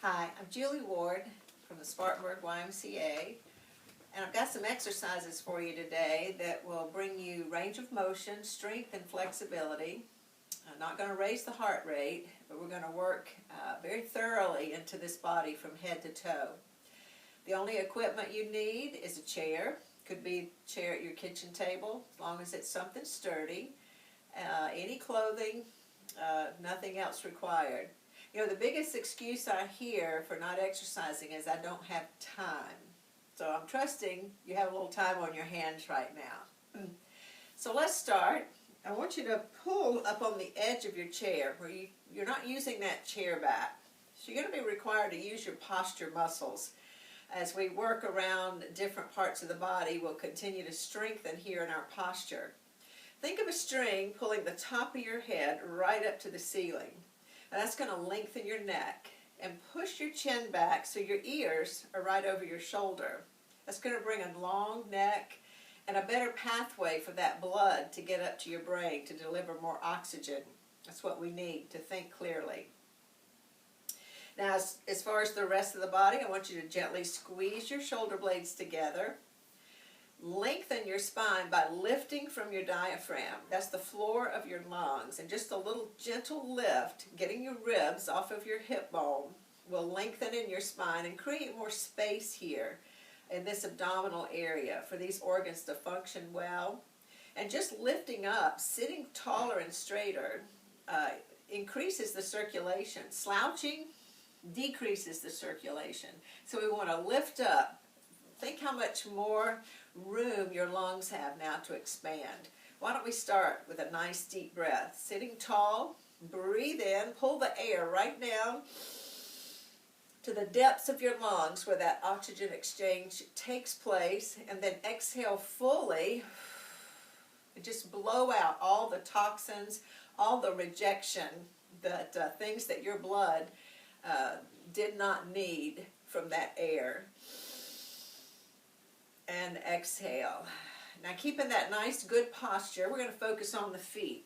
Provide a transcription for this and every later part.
Hi, I'm Julie Ward from the Spartanburg YMCA, and I've got some exercises for you today that will bring you range of motion, strength, and flexibility. I'm not going to raise the heart rate, but we're going to work very thoroughly into this body from head to toe. The only equipment you need is a chair. Could be a chair at your kitchen table, as long as it's something sturdy. Any clothing, nothing else required. You know, the biggest excuse I hear for not exercising is I don't have time. So I'm trusting you have a little time on your hands right now. So let's start. I want you to pull up on the edge of your chair where you're not using that chair back. So you're going to be required to use your posture muscles. As we work around different parts of the body, we'll continue to strengthen here in our posture. Think of a string pulling the top of your head right up to the ceiling. And that's going to lengthen your neck and push your chin back so your ears are right over your shoulder. That's going to bring a long neck and a better pathway for that blood to get up to your brain to deliver more oxygen. That's what we need to think clearly. Now, as far as the rest of the body, I want you to gently squeeze your shoulder blades together. Lengthen your spine by lifting from your diaphragm. That's the floor of your lungs. And just a little gentle lift, getting your ribs off of your hip bone, will lengthen in your spine and create more space here in this abdominal area for these organs to function well. And just lifting up, sitting taller and straighter, increases the circulation. Slouching decreases the circulation. So we want to lift up. Think how much more room your lungs have now to expand. Why don't we start with a nice deep breath. Sitting tall, breathe in, pull the air right down to the depths of your lungs where that oxygen exchange takes place, and then exhale fully and just blow out all the toxins, all the rejection, that things that your blood did not need from that air. And exhale. Now, keeping that nice good posture, we're going to focus on the feet.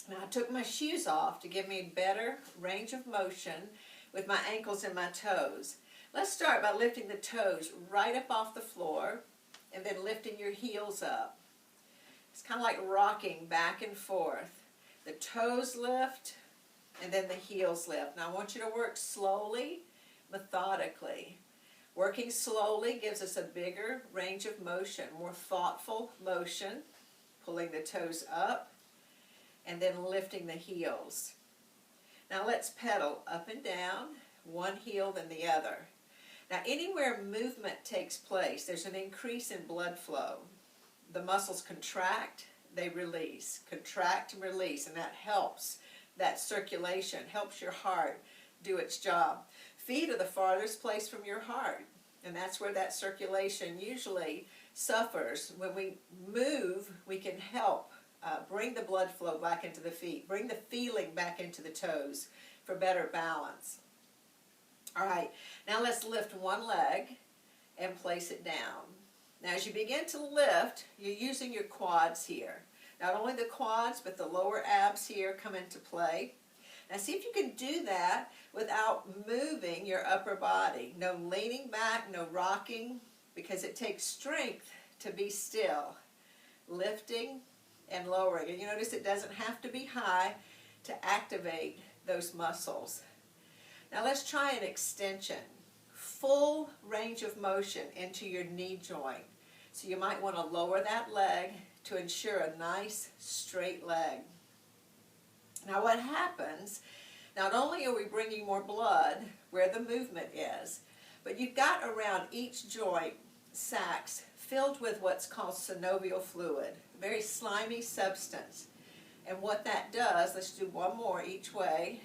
Now, I took my shoes off to give me better range of motion with my ankles and my toes. Let's start by lifting the toes right up off the floor and then lifting your heels up. It's kind of like rocking back and forth. The toes lift and then the heels lift. Now, I want you to work slowly, methodically. Working slowly gives us a bigger range of motion, more thoughtful motion, pulling the toes up and then lifting the heels. Now let's pedal up and down, one heel then the other. Now anywhere movement takes place, there's an increase in blood flow. The muscles contract, they release, contract and release, and that helps that circulation, helps your heart do its job. Feet are the farthest place from your heart, and that's where that circulation usually suffers. When we move, we can help bring the blood flow back into the feet, bring the feeling back into the toes for better balance. All right, now let's lift one leg and place it down. Now as you begin to lift, you're using your quads here. Not only the quads, but the lower abs here come into play. Now see if you can do that without moving your upper body. No leaning back, no rocking, because it takes strength to be still. Lifting and lowering. And you notice it doesn't have to be high to activate those muscles. Now let's try an extension. Full range of motion into your knee joint. So you might want to lower that leg to ensure a nice straight leg. Now what happens, not only are we bringing more blood where the movement is, but you've got around each joint sacs filled with what's called synovial fluid, a very slimy substance. And what that does, let's do one more each way.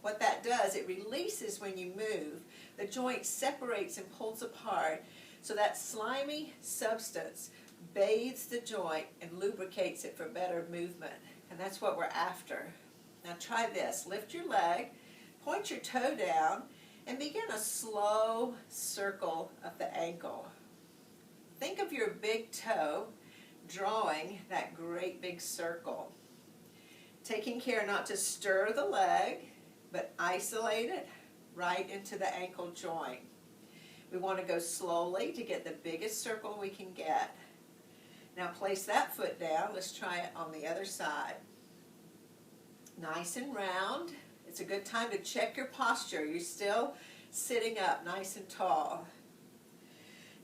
What that does, it releases when you move. The joint separates and pulls apart, so that slimy substance bathes the joint and lubricates it for better movement. And that's what we're after. Now try this. Lift your leg, point your toe down, and begin a slow circle of the ankle. Think of your big toe drawing that great big circle. Taking care not to stir the leg, but isolate it, right into the ankle joint. We want to go slowly to get the biggest circle we can get. Now place that foot down. Let's try it on the other side. Nice and round. It's a good time to check your posture. You're still sitting up nice and tall.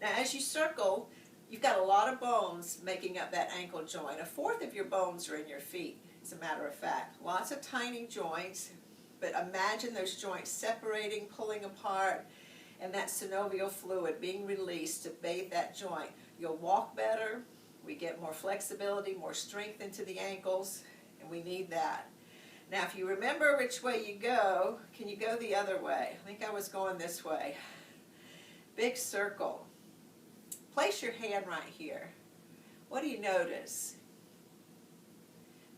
Now as you circle, you've got a lot of bones making up that ankle joint. A fourth of your bones are in your feet, as a matter of fact. Lots of tiny joints, but imagine those joints separating, pulling apart, and that synovial fluid being released to bathe that joint. You'll walk better, we get more flexibility, more strength into the ankles, and we need that. Now if you remember which way you go, can you go the other way? I think I was going this way. Big circle. Place your hand right here. What do you notice?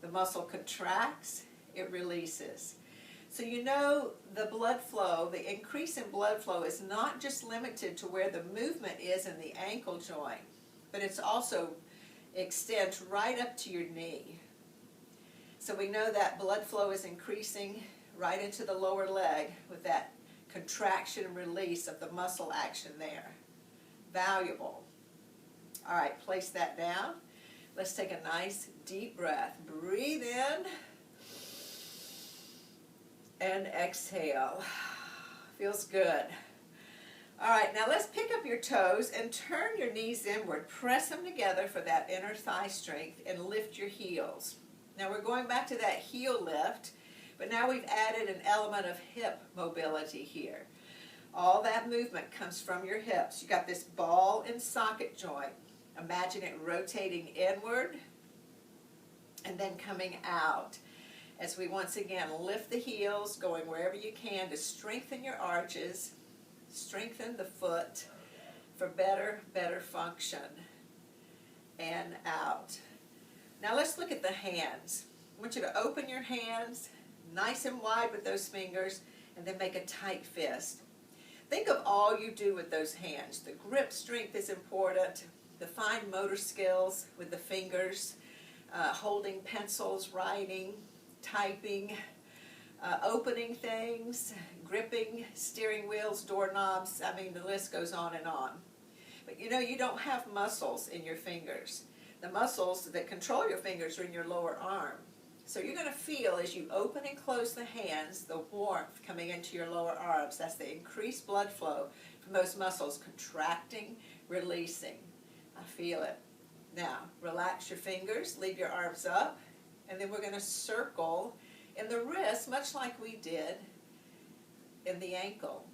The muscle contracts, it releases. So you know the blood flow, the increase in blood flow is not just limited to where the movement is in the ankle joint, but it's also extends right up to your knee. So we know that blood flow is increasing right into the lower leg with that contraction and release of the muscle action there. Valuable. All right, place that down. Let's take a nice deep breath. Breathe in and exhale. Feels good. All right, now let's pick up your toes and turn your knees inward. Press them together for that inner thigh strength and lift your heels. Now we're going back to that heel lift, but now we've added an element of hip mobility here. All that movement comes from your hips. You got this ball and socket joint. Imagine it rotating inward and then coming out as we once again lift the heels, going wherever you can to strengthen your arches, strengthen the foot for better function. And out. Now let's look at the hands. I want you to open your hands nice and wide with those fingers and then make a tight fist. Think of all you do with those hands. The grip strength is important, the fine motor skills with the fingers, holding pencils, writing, typing, opening things, gripping steering wheels, doorknobs. I mean, the list goes on and on. But you know, you don't have muscles in your fingers. The muscles that control your fingers are in your lower arm. So you're going to feel as you open and close the hands, the warmth coming into your lower arms. That's the increased blood flow from those muscles contracting, releasing. I feel it. Now, relax your fingers, leave your arms up, and then we're going to circle in the wrist, much like we did in the ankle.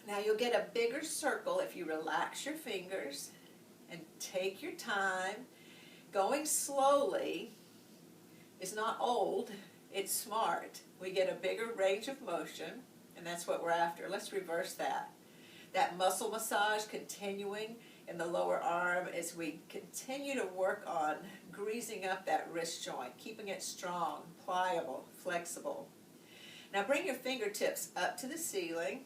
Now you'll get a bigger circle if you relax your fingers and take your time. Going slowly is not old, it's smart. We get a bigger range of motion, and that's what we're after. Let's reverse that. That muscle massage continuing in the lower arm as we continue to work on greasing up that wrist joint, keeping it strong, pliable, flexible. Now bring your fingertips up to the ceiling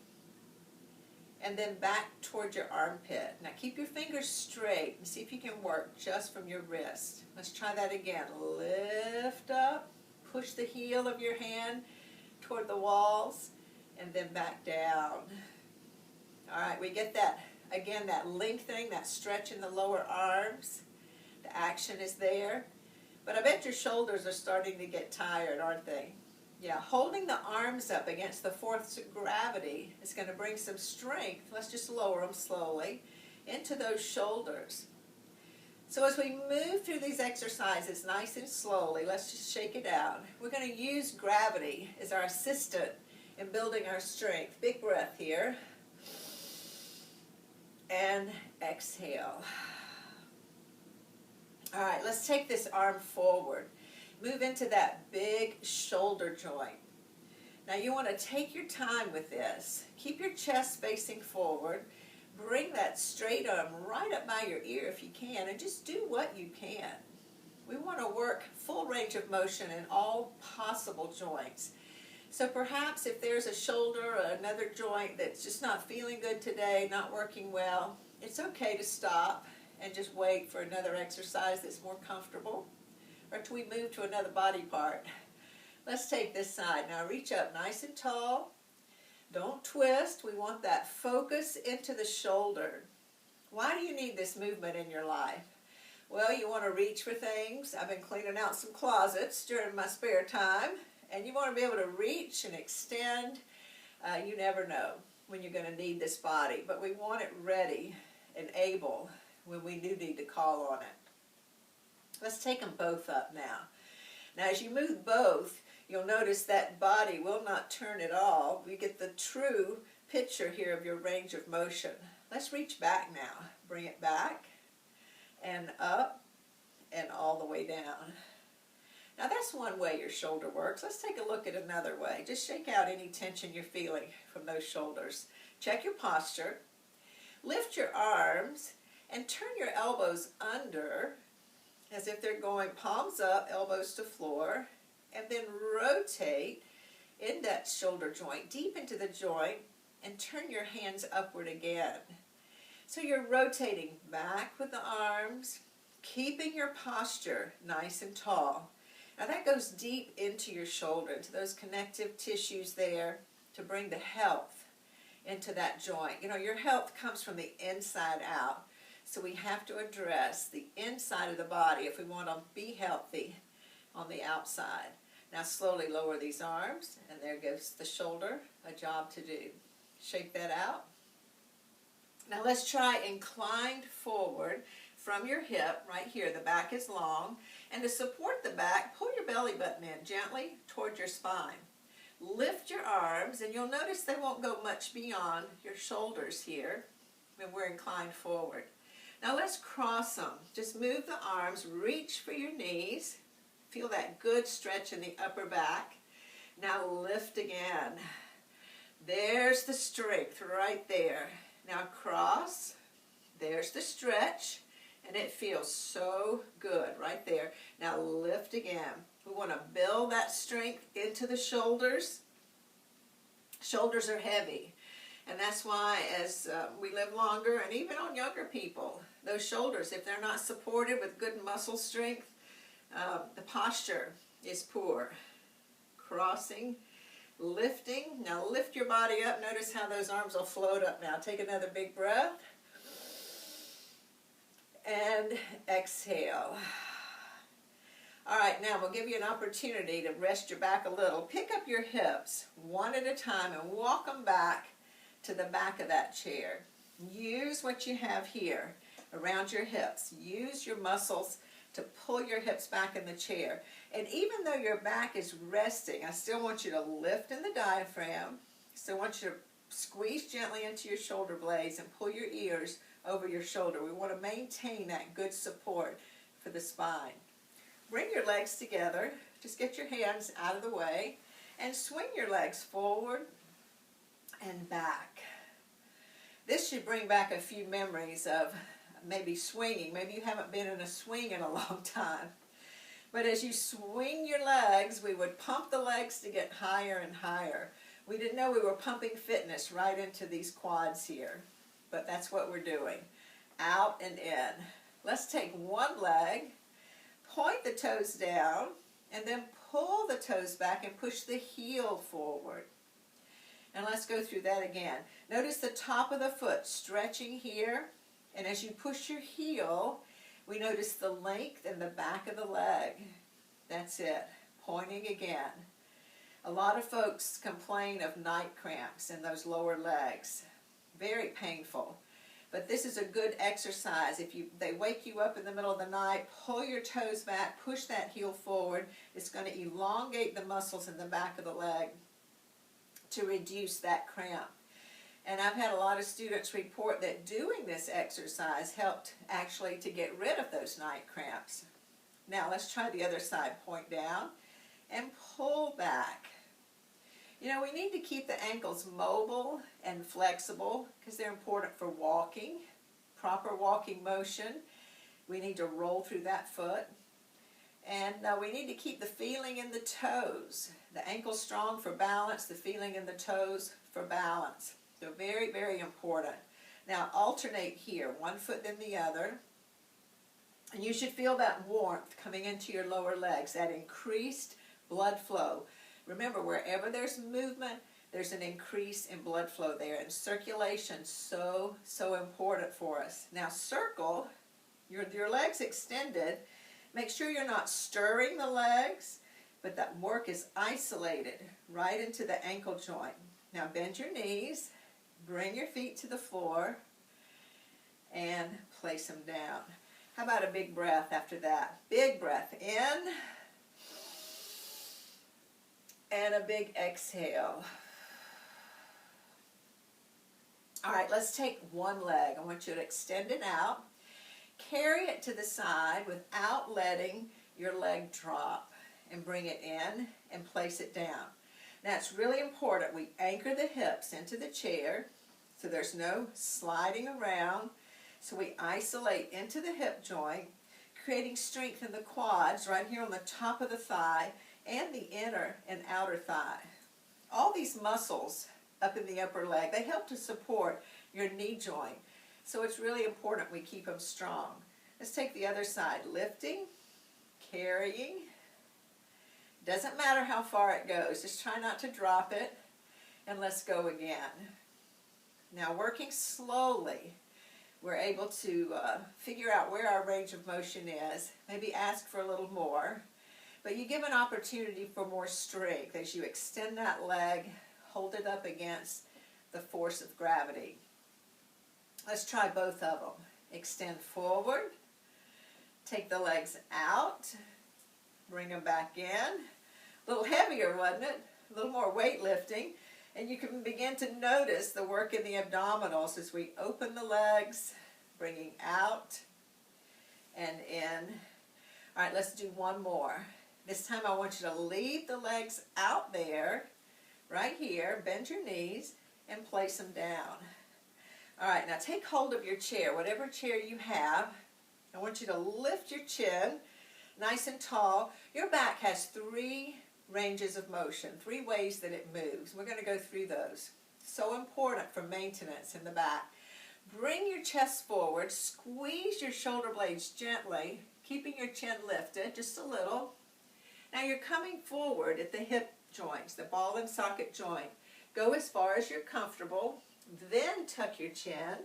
and then back toward your armpit. Now keep your fingers straight and see if you can work just from your wrist. Let's try that again. Lift up, push the heel of your hand toward the walls, and then back down. All right, we get that, again, that lengthening, that stretch in the lower arms. The action is there. But I bet your shoulders are starting to get tired, aren't they? Yeah, holding the arms up against the force of gravity is going to bring some strength. Let's just lower them slowly into those shoulders. So as we move through these exercises nice and slowly, let's just shake it out. We're going to use gravity as our assistant in building our strength. Big breath here. And exhale. All right, let's take this arm forward. Move into that big shoulder joint. Now you want to take your time with this. Keep your chest facing forward. Bring that straight arm right up by your ear if you can, and just do what you can. We want to work full range of motion in all possible joints. So perhaps if there's a shoulder or another joint that's just not feeling good today, not working well, it's okay to stop and just wait for another exercise that's more comfortable, or till we move to another body part. Let's take this side. Now reach up nice and tall. Don't twist. We want that focus into the shoulder. Why do you need this movement in your life? Well, you want to reach for things. I've been cleaning out some closets during my spare time, and you want to be able to reach and extend. You never know when you're going to need this body, but we want it ready and able when we do need to call on it. Let's take them both up now. Now, as you move both, you'll notice that body will not turn at all. We get the true picture here of your range of motion. Let's reach back now. Bring it back and up and all the way down. Now, that's one way your shoulder works. Let's take a look at another way. Just shake out any tension you're feeling from those shoulders. Check your posture. Lift your arms and turn your elbows under as if they're going palms up, elbows to floor, and then rotate in that shoulder joint, deep into the joint, and turn your hands upward again. So you're rotating back with the arms, keeping your posture nice and tall. Now that goes deep into your shoulder, into those connective tissues there to bring the health into that joint. You know, your health comes from the inside out. So we have to address the inside of the body if we want to be healthy on the outside. Now slowly lower these arms, and there gives the shoulder a job to do. Shake that out. Now let's try inclined forward from your hip, right here. The back is long. And to support the back, pull your belly button in gently toward your spine. Lift your arms, and you'll notice they won't go much beyond your shoulders here when we're inclined forward. Now let's cross them. Just move the arms, reach for your knees. Feel that good stretch in the upper back. Now lift again. There's the strength right there. Now cross. There's the stretch. And it feels so good right there. Now lift again. We want to build that strength into the shoulders. Shoulders are heavy. And that's why as we live longer, and even on younger people, those shoulders, if they're not supported with good muscle strength, the posture is poor. Crossing, lifting. Now lift your body up. Notice how those arms will float up now. Take another big breath. And exhale. All right, now we'll give you an opportunity to rest your back a little. Pick up your hips one at a time and walk them back to the back of that chair. Use what you have here around your hips. Use your muscles to pull your hips back in the chair. And even though your back is resting, I still want you to lift in the diaphragm. Still want you to squeeze gently into your shoulder blades and pull your ears over your shoulder. We want to maintain that good support for the spine. Bring your legs together. Just get your hands out of the way and swing your legs forward and back. This should bring back a few memories of maybe swinging. Maybe you haven't been in a swing in a long time. But as you swing your legs, we would pump the legs to get higher and higher. We didn't know we were pumping fitness right into these quads here, but that's what we're doing. Out and in. Let's take one leg, point the toes down, and then pull the toes back and push the heel forward. And let's go through that again. Notice the top of the foot stretching here, and as you push your heel, we notice the length in the back of the leg. That's it. Pointing again. A lot of folks complain of night cramps in those lower legs. Very painful. But this is a good exercise. If they wake you up in the middle of the night, pull your toes back, push that heel forward. It's going to elongate the muscles in the back of the leg to reduce that cramp. And I've had a lot of students report that doing this exercise helped actually to get rid of those night cramps. Now let's try the other side. Point down and pull back. You know, we need to keep the ankles mobile and flexible because they're important for walking, proper walking motion. We need to roll through that foot. And we need to keep the feeling in the toes. The ankle's strong for balance, the feeling in the toes for balance. So very, very important. Now alternate here, one foot then the other. And you should feel that warmth coming into your lower legs, that increased blood flow. Remember, wherever there's movement, there's an increase in blood flow there, and circulation so important for us. Now circle your legs extended. Make sure you're not stirring the legs, but that work is isolated right into the ankle joint. Now bend your knees, bring your feet to the floor, and place them down. How about a big breath after that? Big breath in, and a big exhale. All right, let's take one leg. I want you to extend it out. Carry it to the side without letting your leg drop, and bring it in and place it down. Now it's really important we anchor the hips into the chair so there's no sliding around. So we isolate into the hip joint, creating strength in the quads right here on the top of the thigh and the inner and outer thigh. All these muscles up in the upper leg, they help to support your knee joint. So it's really important we keep them strong. Let's take the other side. Lifting, carrying. Doesn't matter how far it goes. Just try not to drop it. And let's go again. Now working slowly, we're able to figure out where our range of motion is. Maybe ask for a little more. But you give an opportunity for more strength as you extend that leg, hold it up against the force of gravity. Let's try both of them. Extend forward. Take the legs out. Bring them back in. A little heavier, wasn't it? A little more weightlifting. And you can begin to notice the work in the abdominals as we open the legs, bringing out and in. All right, let's do one more. This time I want you to leave the legs out there, right here, bend your knees, and place them down. All right, now take hold of your chair, whatever chair you have. I want you to lift your chin nice and tall. Your back has 3 ranges of motion, 3 ways that it moves. We're going to go through those. So important for maintenance in the back. Bring your chest forward, squeeze your shoulder blades gently, keeping your chin lifted just a little. Now you're coming forward at the hip joints, the ball and socket joint. Go as far as you're comfortable, then tuck your chin,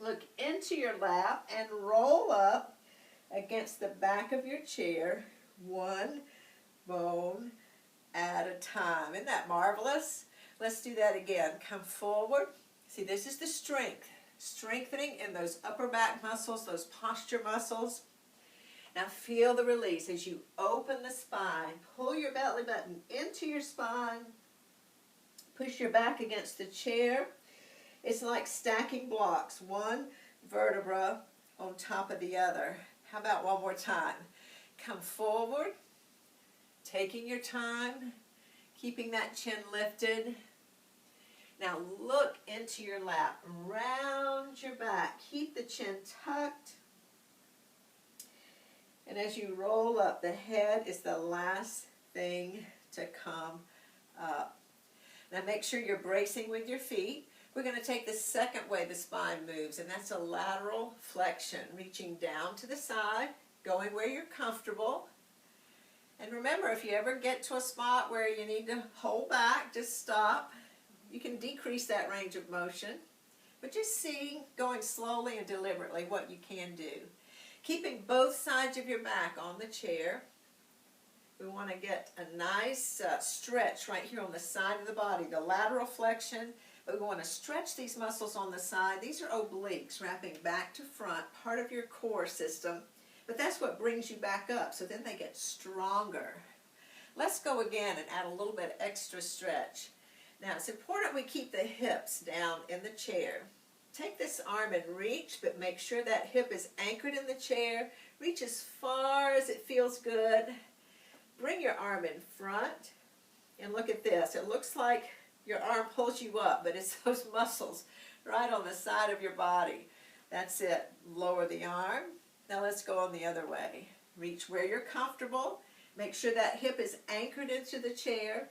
look into your lap, and roll up against the back of your chair, 1 bone at a time. Isn't that marvelous? Let's do that again. Come forward. See, this is the strength. Strengthening in those upper back muscles, those posture muscles. Now feel the release as you open the spine. Pull your belly button into your spine. Push your back against the chair. It's like stacking blocks, 1 vertebra on top of the other. How about one more time? Come forward. Taking your time, keeping that chin lifted. Now look into your lap, round your back, keep the chin tucked. And as you roll up, the head is the last thing to come up. Now make sure you're bracing with your feet. We're going to take the second way the spine moves, and that's a lateral flexion, reaching down to the side, going where you're comfortable. And remember, if you ever get to a spot where you need to hold back, just stop. You can decrease that range of motion, but just see, going slowly and deliberately, what you can do. Keeping both sides of your back on the chair. We want to get a nice stretch right here on the side of the body, the lateral flexion. But we want to stretch these muscles on the side. These are obliques, wrapping back to front, part of your core system. But that's what brings you back up, so then they get stronger. Let's go again and add a little bit extra stretch. Now it's important we keep the hips down in the chair. Take this arm and reach, but make sure that hip is anchored in the chair. Reach as far as it feels good. Bring your arm in front, and look at this. It looks like your arm pulls you up, but it's those muscles right on the side of your body. That's it. Lower the arm. Now let's go on the other way. Reach where you're comfortable. Make sure that hip is anchored into the chair.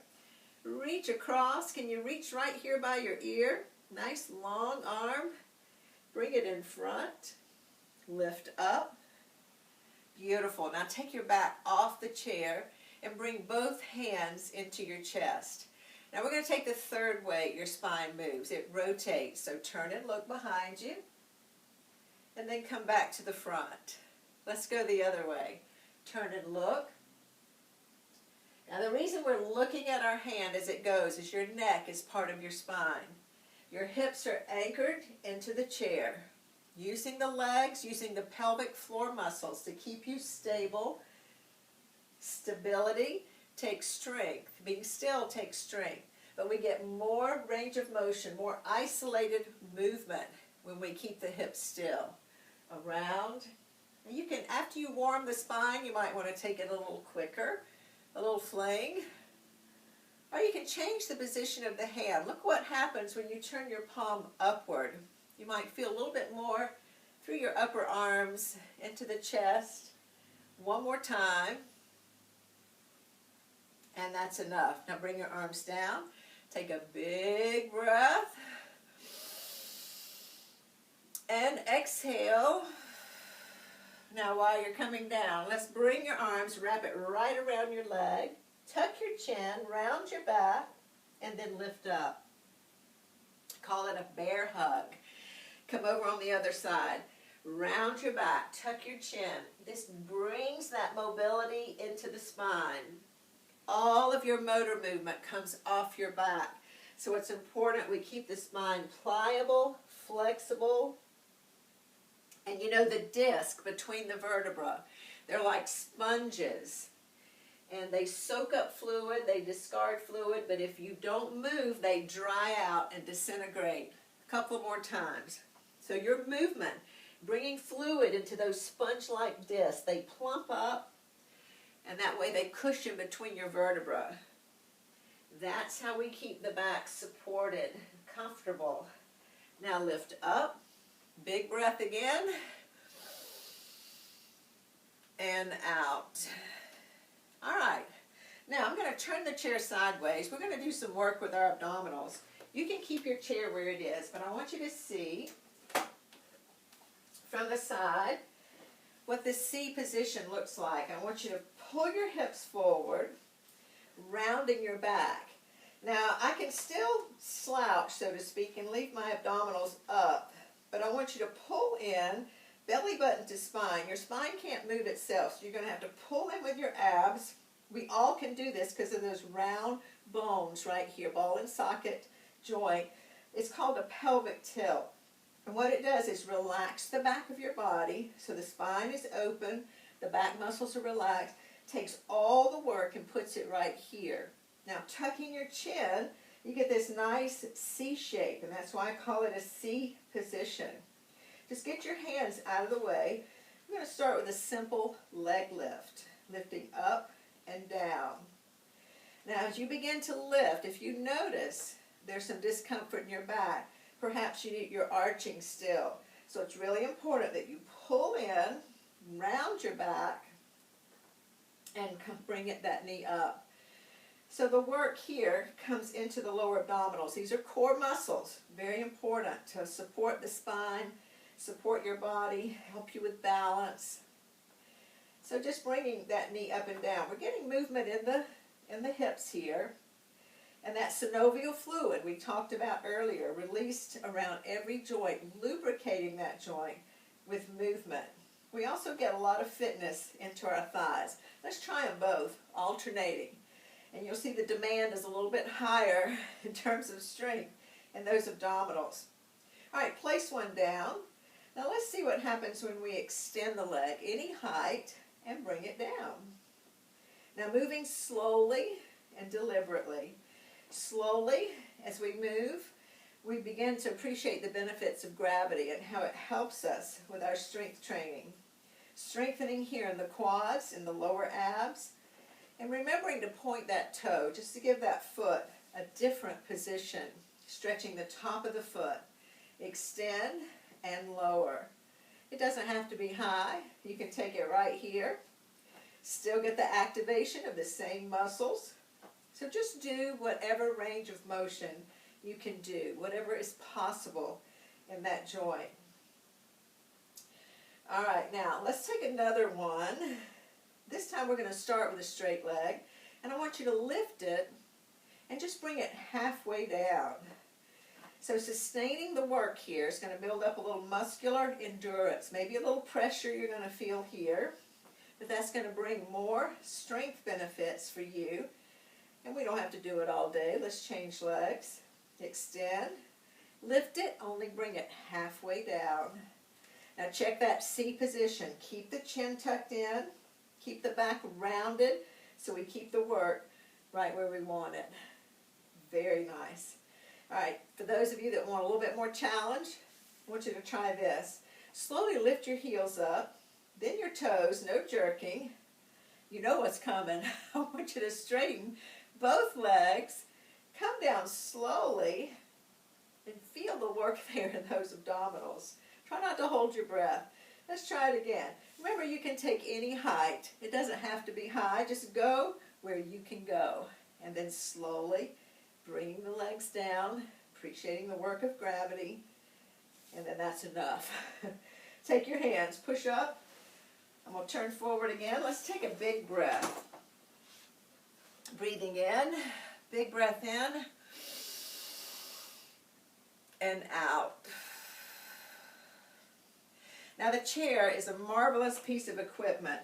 Reach across. Can you reach right here by your ear? Nice long arm. Bring it in front. Lift up. Beautiful. Now take your back off the chair and bring both hands into your chest. Now we're going to take the third way your spine moves. It rotates. So turn and look behind you. And then come back to the front. Let's go the other way. Turn and look. Now the reason we're looking at our hand as it goes is your neck is part of your spine. Your hips are anchored into the chair. Using the legs, using the pelvic floor muscles to keep you stable. Stability takes strength. Being still takes strength. But we get more range of motion, more isolated movement when we keep the hips still. Around. You can, after you warm the spine, you might want to take it a little quicker, a little fling. Or you can change the position of the hand. Look what happens when you turn your palm upward. You might feel a little bit more through your upper arms into the chest. One more time. And that's enough. Now bring your arms down. Take a big breath. And exhale. Now while you're coming down, let's bring your arms, wrap it right around your leg. Tuck your chin, round your back, and then lift up. Call it a bear hug. Come over on the other side. Round your back, tuck your chin. This brings that mobility into the spine. All of your motor movement comes off your back. So it's important we keep the spine pliable, flexible. And you know the disc between the vertebrae, they're like sponges. And they soak up fluid, they discard fluid, but if you don't move, they dry out and disintegrate. A couple more times. So your movement, bringing fluid into those sponge-like discs, they plump up, and that way they cushion between your vertebrae. That's how we keep the back supported, comfortable. Now lift up, big breath again, and out. All right, now I'm going to turn the chair sideways. We're going to do some work with our abdominals. You can keep your chair where it is, but I want you to see from the side what the C position looks like. I want you to pull your hips forward, rounding your back. Now, I can still slouch, so to speak, and leave my abdominals up, but I want you to pull in, belly button to spine. Your spine can't move itself, so you're going to have to pull in with your abs. We all can do this because of those round bones right here, ball and socket joint. It's called a pelvic tilt. And what it does is relax the back of your body so the spine is open, the back muscles are relaxed, takes all the work and puts it right here. Now tucking your chin, you get this nice C shape, and that's why I call it a C position. Just get your hands out of the way. We're going to start with a simple leg lift, lifting up and down. Now as you begin to lift, if you notice there's some discomfort in your back, perhaps you're arching still. So it's really important that you pull in, round your back, and bring that knee up. So the work here comes into the lower abdominals. These are core muscles, very important to support the spine, support your body, help you with balance. So just bringing that knee up and down. We're getting movement in the hips here. And that synovial fluid we talked about earlier, released around every joint, lubricating that joint with movement. We also get a lot of fitness into our thighs. Let's try them both, alternating. And you'll see the demand is a little bit higher in terms of strength in those abdominals. All right, place one down. Now let's see what happens when we extend the leg any height and bring it down. Now moving slowly and deliberately. Slowly, as we move, we begin to appreciate the benefits of gravity and how it helps us with our strength training. Strengthening here in the quads, in the lower abs, and remembering to point that toe just to give that foot a different position, stretching the top of the foot. Extend and lower. It doesn't have to be high. You can take it right here. Still get the activation of the same muscles. So just do whatever range of motion you can do, whatever is possible in that joint. All right, now let's take another one. This time we're going to start with a straight leg, and I want you to lift it and just bring it halfway down. So sustaining the work here is going to build up a little muscular endurance, maybe a little pressure you're going to feel here, but that's going to bring more strength benefits for you. And we don't have to do it all day. Let's change legs. Extend. Lift it, only bring it halfway down. Now check that C position. Keep the chin tucked in. Keep the back rounded so we keep the work right where we want it. Very nice. All right, for those of you that want a little bit more challenge, I want you to try this. Slowly lift your heels up, then your toes, no jerking. You know what's coming. I want you to straighten both legs, come down slowly, and feel the work there in those abdominals. Try not to hold your breath. Let's try it again. Remember, you can take any height. It doesn't have to be high. Just go where you can go. And then slowly bringing the legs down, appreciating the work of gravity, and then that's enough. Take your hands, push up. I'm going to turn forward again. Let's take a big breath. Breathing in, big breath in, and out. Now the chair is a marvelous piece of equipment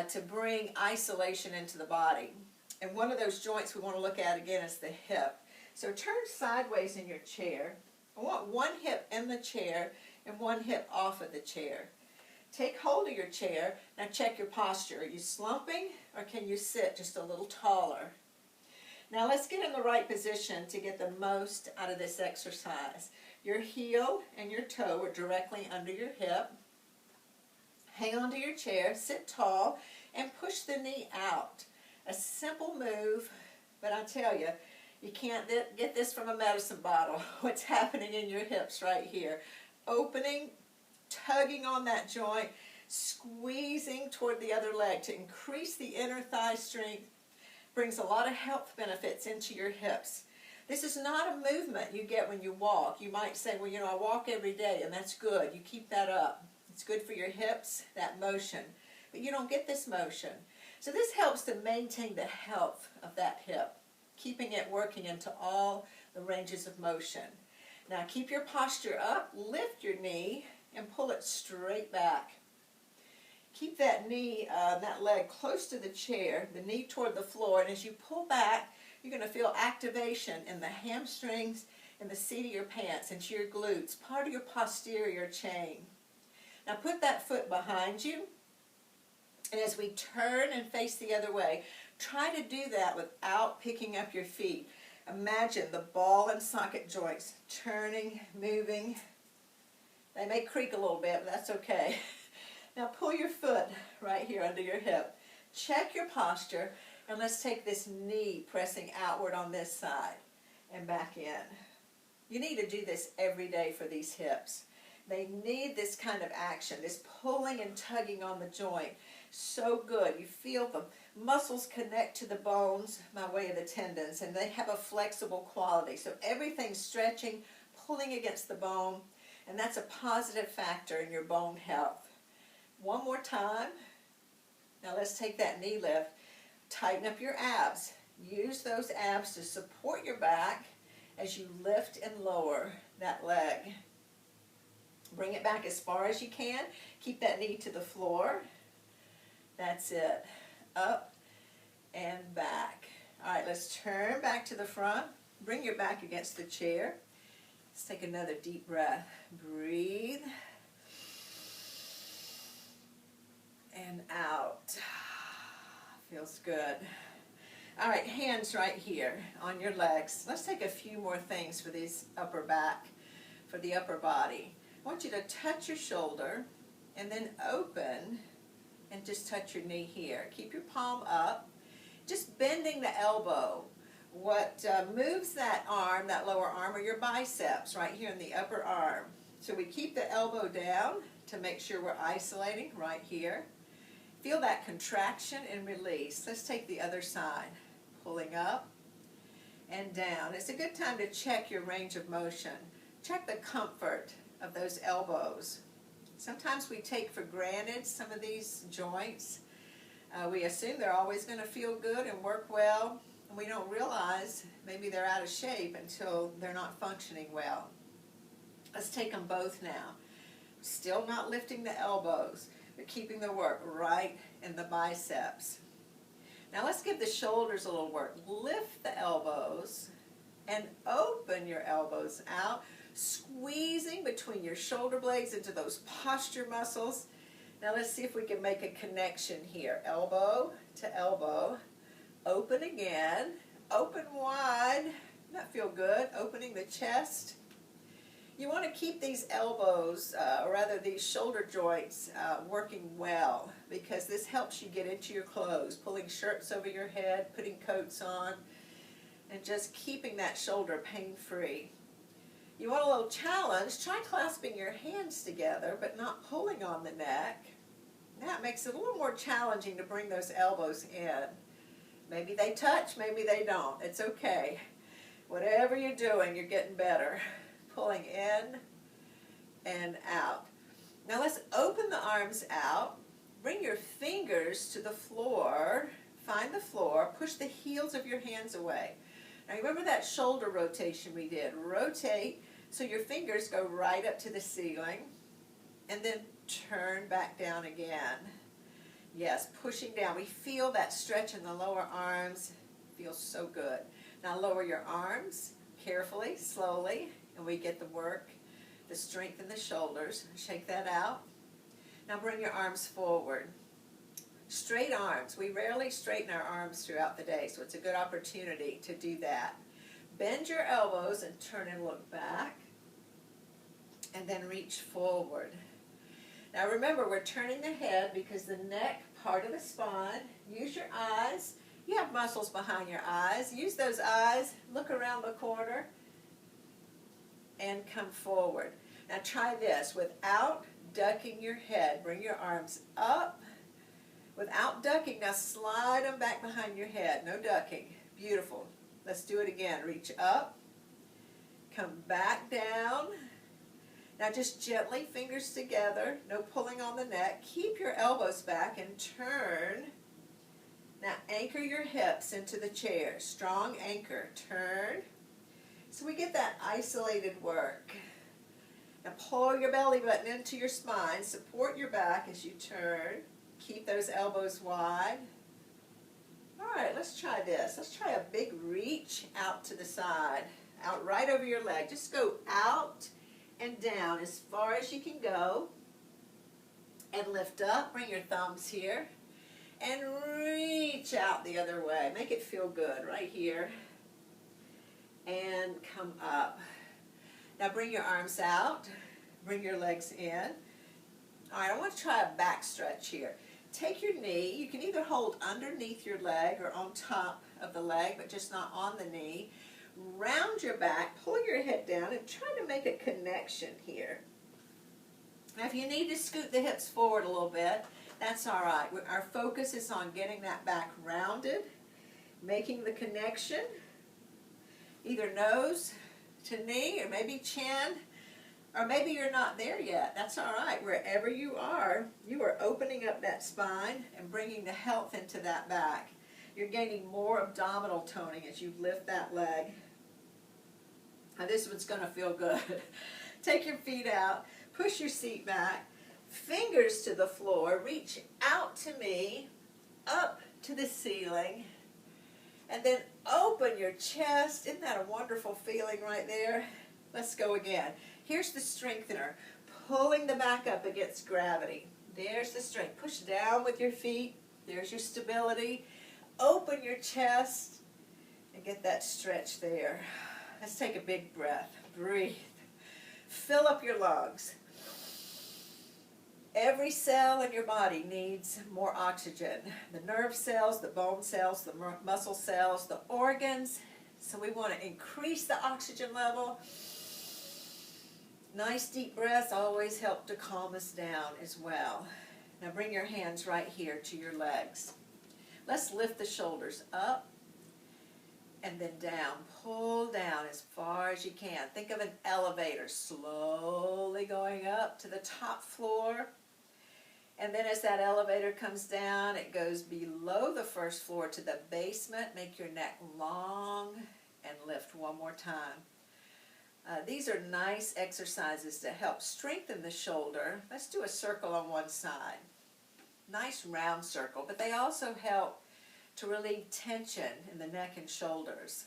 to bring isolation into the body. And one of those joints we want to look at again is the hip. So turn sideways in your chair. I want one hip in the chair and one hip off of the chair. Take hold of your chair. Now check your posture. Are you slumping or can you sit just a little taller? Now let's get in the right position to get the most out of this exercise. Your heel and your toe are directly under your hip. Hang on to your chair, sit tall, and push the knee out. A simple move, but I tell you, you can't get this from a medicine bottle. What's happening in your hips right here. Opening, tugging on that joint, squeezing toward the other leg to increase the inner thigh strength. Brings a lot of health benefits into your hips. This is not a movement you get when you walk. You might say, well, you know, I walk every day, and that's good. You keep that up. It's good for your hips, that motion. But you don't get this motion. So this helps to maintain the health of that hip, keeping it working into all the ranges of motion. Now keep your posture up, lift your knee, and pull it straight back. Keep that knee, that leg close to the chair, the knee toward the floor, and as you pull back, you're going to feel activation in the hamstrings and the seat of your pants, into your glutes, part of your posterior chain. Now put that foot behind you, and as we turn and face the other way, try to do that without picking up your feet. Imagine the ball and socket joints turning, moving. They may creak a little bit, but that's okay. Now pull your foot right here under your hip. Check your posture, and let's take this knee pressing outward on this side and back in. You need to do this every day for these hips. They need this kind of action, this pulling and tugging on the joint. So good. You feel the muscles connect to the bones by way of the tendons, and they have a flexible quality. So everything's stretching, pulling against the bone, and that's a positive factor in your bone health. One more time. Now let's take that knee lift. Tighten up your abs. Use those abs to support your back as you lift and lower that leg. Bring it back as far as you can. Keep that knee to the floor. That's it. Up and back. All right, let's turn back to the front. Bring your back against the chair. Let's take another deep breath. Breathe. And out. Feels good. All right, hands right here on your legs. Let's take a few more things for these upper back, for the upper body. I want you to touch your shoulder and then open and just touch your knee here. Keep your palm up, just bending the elbow. What moves that arm, that lower arm, are your biceps right here in the upper arm. So we keep the elbow down to make sure we're isolating right here. Feel that contraction and release. Let's take the other side. Pulling up and down. It's a good time to check your range of motion. Check the comfort of those elbows. Sometimes we take for granted some of these joints. We assume they're always going to feel good and work well. and we don't realize maybe they're out of shape until they're not functioning well. Let's take them both now. Still not lifting the elbows, but keeping the work right in the biceps. Now let's give the shoulders a little work. Lift the elbows and open your elbows out, squeezing between your shoulder blades into those posture muscles. Now let's see if we can make a connection here. Elbow to elbow. Open again. Open wide. That feel good. Opening the chest. You want to keep these elbows, or rather these shoulder joints, working well, because this helps you get into your clothes, pulling shirts over your head, putting coats on, and just keeping that shoulder pain-free. You want a little challenge? Try clasping your hands together, but not pulling on the neck. That makes it a little more challenging to bring those elbows in. Maybe they touch, maybe they don't. It's okay. Whatever you're doing, you're getting better. Pulling in and out. Now let's open the arms out. Bring your fingers to the floor. Find the floor. Push the heels of your hands away. Now remember that shoulder rotation we did. Rotate so your fingers go right up to the ceiling, and then turn back down again. Yes, pushing down. We feel that stretch in the lower arms. Feels so good. Now lower your arms carefully, slowly, and we get the work, the strength in the shoulders. Shake that out. Now bring your arms forward. Straight arms. We rarely straighten our arms throughout the day, so it's a good opportunity to do that. Bend your elbows and turn and look back, and then reach forward. Now remember, we're turning the head because the neck, part of the spine. Use your eyes. You have muscles behind your eyes. Use those eyes. Look around the corner and come forward. Now try this without ducking your head. Bring your arms up. Without ducking, now slide them back behind your head. No ducking. Beautiful. Let's do it again. Reach up. Come back down. Now just gently, fingers together. No pulling on the neck. Keep your elbows back and turn. Now anchor your hips into the chair. Strong anchor. Turn. So we get that isolated work. Now pull your belly button into your spine. Support your back as you turn. Keep those elbows wide. All right, let's try this. Let's try a big reach out to the side. Out right over your leg. Just go out and down as far as you can go. And lift up. Bring your thumbs here. And reach out the other way. Make it feel good right here. And come up. Now bring your arms out. Bring your legs in. All right, I want to try a back stretch here. Take your knee. You can either hold underneath your leg or on top of the leg, but just not on the knee. Round your back, pull your head down, and try to make a connection here. Now, if you need to scoot the hips forward a little bit, that's all right. Our focus is on getting that back rounded, making the connection, either nose to knee, or maybe chin, or maybe you're not there yet. That's all right. Wherever you are opening up that spine and bringing the health into that back. You're gaining more abdominal toning as you lift that leg. Now this one's going to feel good. Take your feet out. Push your seat back. Fingers to the floor. Reach out to me. Up to the ceiling. And then open your chest. Isn't that a wonderful feeling right there? Let's go again. Here's the strengthener. Pulling the back up against gravity. There's the strength. Push down with your feet. There's your stability. Open your chest and get that stretch there. Let's take a big breath. Breathe. Fill up your lungs. Every cell in your body needs more oxygen. The nerve cells, the bone cells, the muscle cells, the organs. So we want to increase the oxygen level. Nice deep breaths always help to calm us down as well. Now bring your hands right here to your legs. Let's lift the shoulders up and then down. Pull down as far as you can. Think of an elevator slowly going up to the top floor. And then as that elevator comes down, it goes below the first floor to the basement. Make your neck long and lift one more time. These are nice exercises to help strengthen the shoulder. Let's do a circle on one side. Nice round circle, but they also help to relieve tension in the neck and shoulders.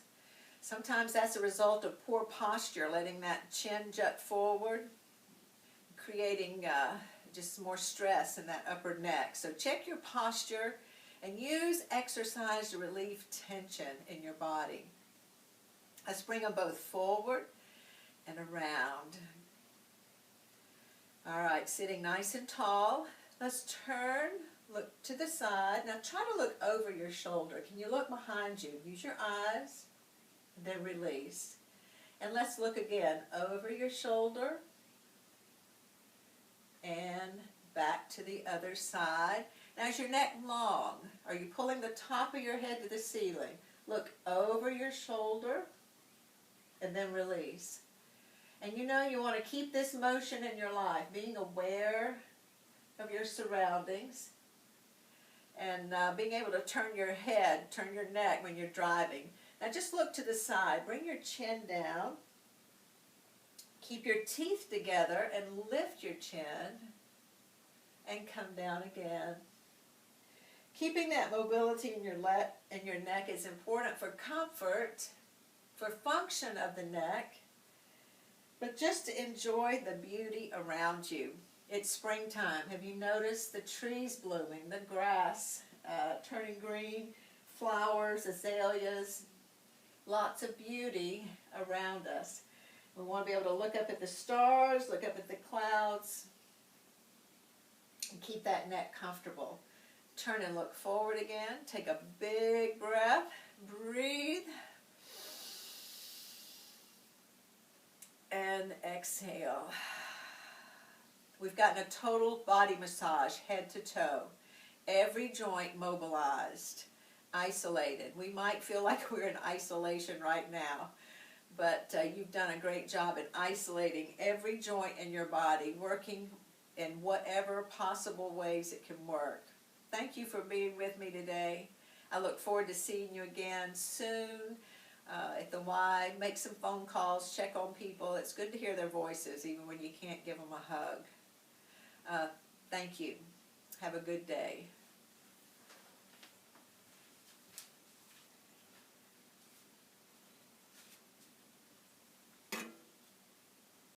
Sometimes that's a result of poor posture, letting that chin jut forward, creating just more stress in that upper neck. So check your posture and use exercise to relieve tension in your body. Let's bring them both forward and around. All right, sitting nice and tall. Let's turn, look to the side. Now try to look over your shoulder. Can you look behind you? Use your eyes, and then release. And let's look again over your shoulder and back to the other side. Now is your neck long? Are you pulling the top of your head to the ceiling? Look over your shoulder and then release. And you know you want to keep this motion in your life, being aware of your surroundings and being able to turn your head, turn your neck when you're driving. Now just look to the side. Bring your chin down. Keep your teeth together and lift your chin and come down again. Keeping that mobility in your neck is important for comfort, for function of the neck, but just to enjoy the beauty around you. It's springtime. Have you noticed the trees blooming, the grass turning green, flowers, azaleas, lots of beauty around us. We want to be able to look up at the stars, look up at the clouds, and keep that neck comfortable. Turn and look forward again. Take a big breath. Breathe. And exhale. We've gotten a total body massage, head to toe. Every joint mobilized, isolated. We might feel like we're in isolation right now, but you've done a great job in isolating every joint in your body, working in whatever possible ways it can work. Thank you for being with me today. I look forward to seeing you again soon at the Y. Make some phone calls, check on people. It's good to hear their voices even when you can't give them a hug. Thank you. Have a good day.